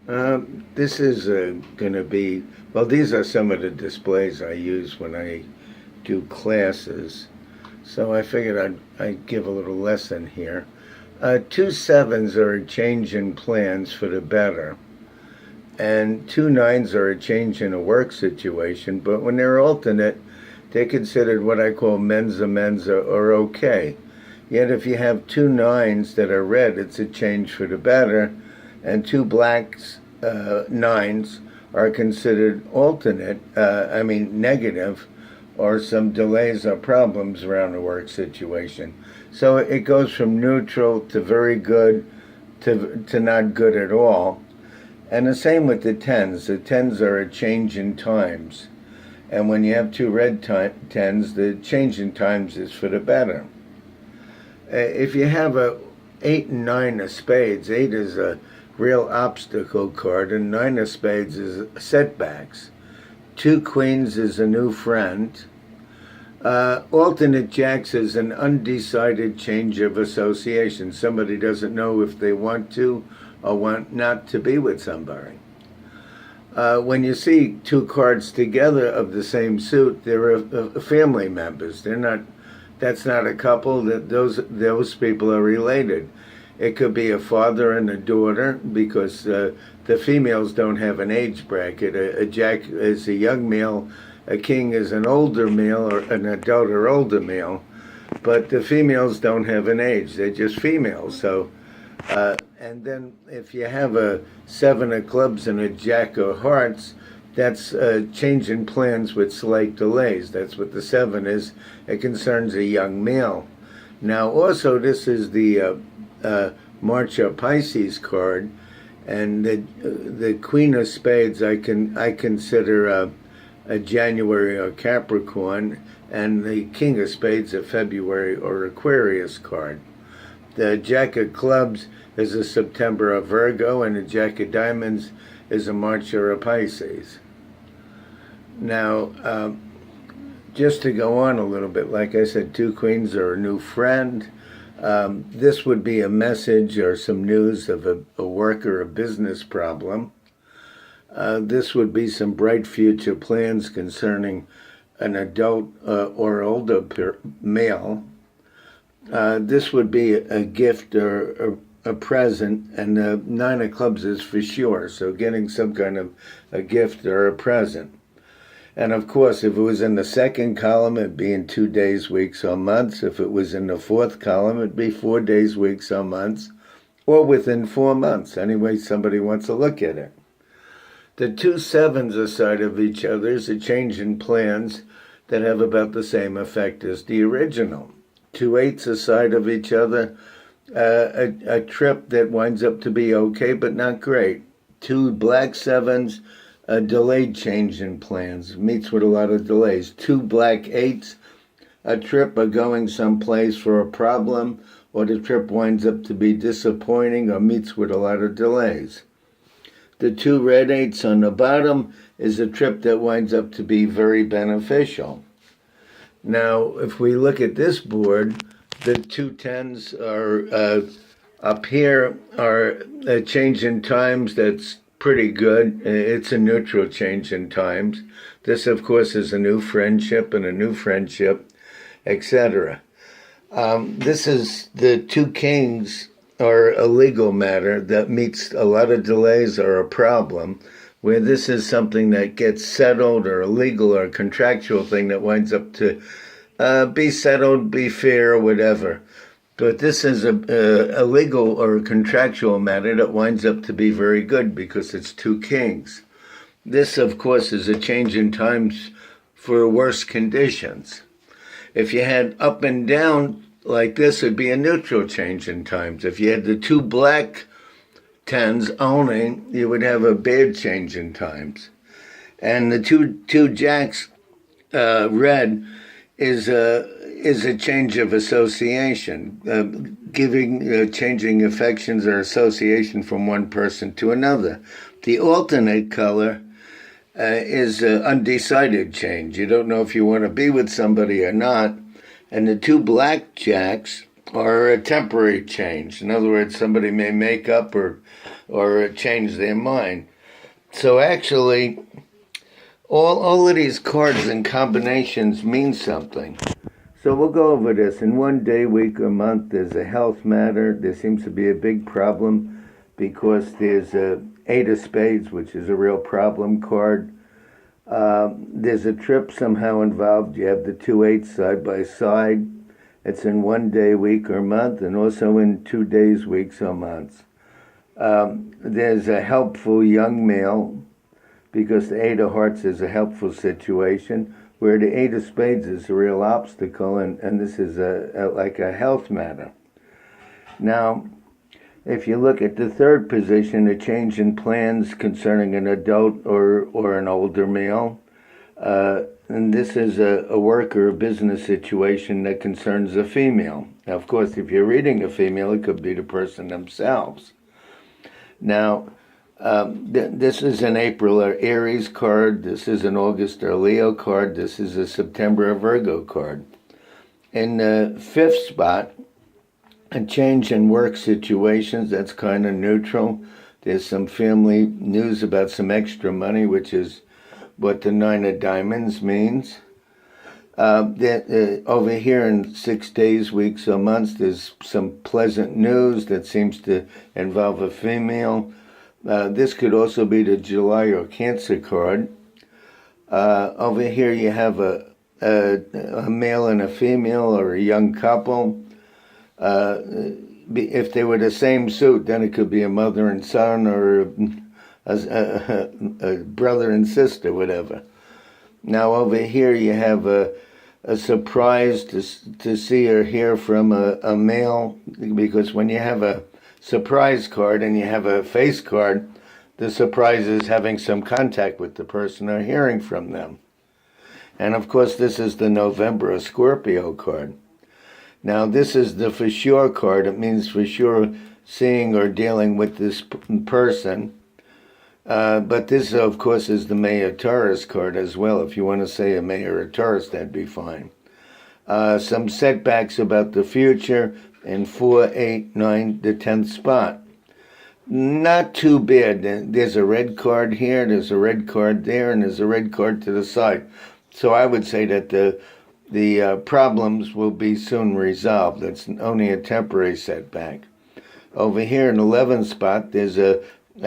This is going to be, well, these are some of the displays I use when I do classes. So I figured I'd give a little lesson here. Two sevens are a change in plans for the better, and two nines are a change in a work situation, but when they're alternate, they're considered what I call mensa mensa or okay. Yet if you have two nines that are red, it's a change for the better, and two blacks, nines, are considered alternate, negative, or some delays or problems around the work situation. So it goes from neutral to very good to not good at all. And the same with the tens. The tens are a change in times. And when you have two red tens, the change in times is for the better. If you have a 8 and 9 of spades, 8 is a real obstacle card, and 9 of spades is setbacks. Two queens is a new friend. Alternate jacks is an undecided change of association. Somebody doesn't know if they want to or want not to be with somebody. When you see two cards together of the same suit, they're family members. They're not. That's not a couple. That those people are related. It could be a father and a daughter because the females don't have an age bracket. A jack is a young male. A king is an older male or an adult or older male, but the females don't have an age. They're just females. So, and then if you have a 7 of clubs and a jack of hearts, that's a change in plans with slight delays. That's what the 7 is. It concerns a young male. Now, also, this is the March of Pisces card, and the Queen of Spades I consider a January or Capricorn, and the King of Spades a February or Aquarius card. The Jack of Clubs is a September or Virgo, and the Jack of Diamonds is a March or a Pisces. Now, just to go on a little bit, like I said, two queens are a new friend. This would be a message or some news of a work or a business problem. This would be some bright future plans concerning an adult or older male. This would be a gift or a present, and the 9 of clubs is for sure, so getting some kind of a gift or a present. And of course, if it was in the second column, it'd be in 2 days, weeks, or months. If it was in the fourth column, it'd be 4 days, weeks, or months, or within 4 months. Anyway, somebody wants to look at it. The two sevens aside of each other is a change in plans that have about the same effect as the original. Two eights aside of each other, a trip that winds up to be okay but not great. Two black sevens, a delayed change in plans, meets with a lot of delays. Two black eights, a trip or going someplace for a problem, or the trip winds up to be disappointing or meets with a lot of delays. The two red eights on the bottom is a trip that winds up to be very beneficial. Now, if we look at this board, the two tens are up here are a change in times that's pretty good. It's a neutral change in times. This, of course, is a new friendship and a new friendship, etc. This is the two kings or a legal matter that meets a lot of delays or a problem, where this is something that gets settled or a legal or a contractual thing that winds up to be settled, be fair, whatever. But this is a legal or a contractual matter that winds up to be very good because it's two kings. This, of course, is a change in times for worse conditions. If you had up and down like this, it'd be a neutral change in times. If you had the two black tens owning, you would have a bad change in times. And the two jacks, red, is a change of association, changing affections or association from one person to another. The alternate color is an undecided change. You don't know if you want to be with somebody or not. And the two black jacks are a temporary change. In other words, somebody may make up or or change their mind. So actually, all of these cards and combinations mean something. So we'll go over this. In one day, week, or month, there's a health matter. There seems to be a big problem because there's a 8 of spades, which is a real problem card. There's a trip somehow involved. You have the 2 8s side by side. It's in one day, week, or month, and also in 2 days, weeks, or months. There's a helpful young male, because the 8 of hearts is a helpful situation, where the 8 of spades is a real obstacle, and this is like a health matter. Now, if you look at the third position, a change in plans concerning an adult or an older male, and this is a work or a business situation that concerns a female. Now, of course, if you're reading a female, it could be the person themselves. Now, this is an April or Aries card. This is an August or Leo card. This is a September or Virgo card. In the fifth spot, a change in work situations. That's kind of neutral. There's some family news about some extra money, which is what the 9 of diamonds means. Over here in 6 days, weeks, or months, there's some pleasant news that seems to involve a female. This could also be the July or Cancer card. Over here you have a male and a female or a young couple. If they were the same suit, then it could be a mother and son or a brother and sister, whatever. Now over here you have a surprise to see or hear from a male, because when you have a surprise card and you have a face card, the surprise is having some contact with the person or hearing from them. And of course this is the November or Scorpio card. Now this is the for sure card. It means for sure seeing or dealing with this person. But this, of course, is the May of Taurus card as well. If you want to say a May or a Taurus, that'd be fine. Some setbacks about the future in 4, 8, 9, the 10th spot. Not too bad. There's a red card here, there's a red card there, and there's a red card to the side. So I would say that the problems will be soon resolved. It's only a temporary setback. Over here in the 11th spot, there's a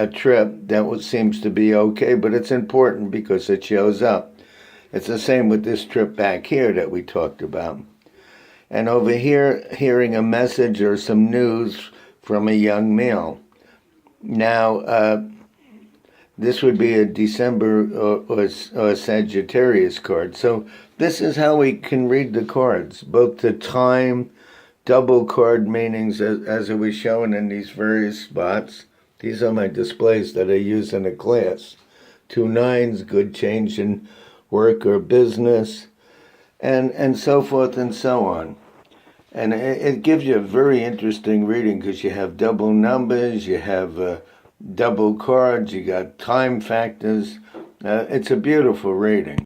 trip that seems to be okay, but it's important because it shows up. It's the same with this trip back here that we talked about. And over here, hearing a message or some news from a young male. Now, this would be a December or Sagittarius card. So this is how we can read the cards, both the time, double card meanings as it was shown in these various spots. These are my displays that I use in a class. 2 9s, good change in work or business, and so forth and so on. And it gives you a very interesting reading because you have double numbers, you have double cards, you got time factors. It's a beautiful reading.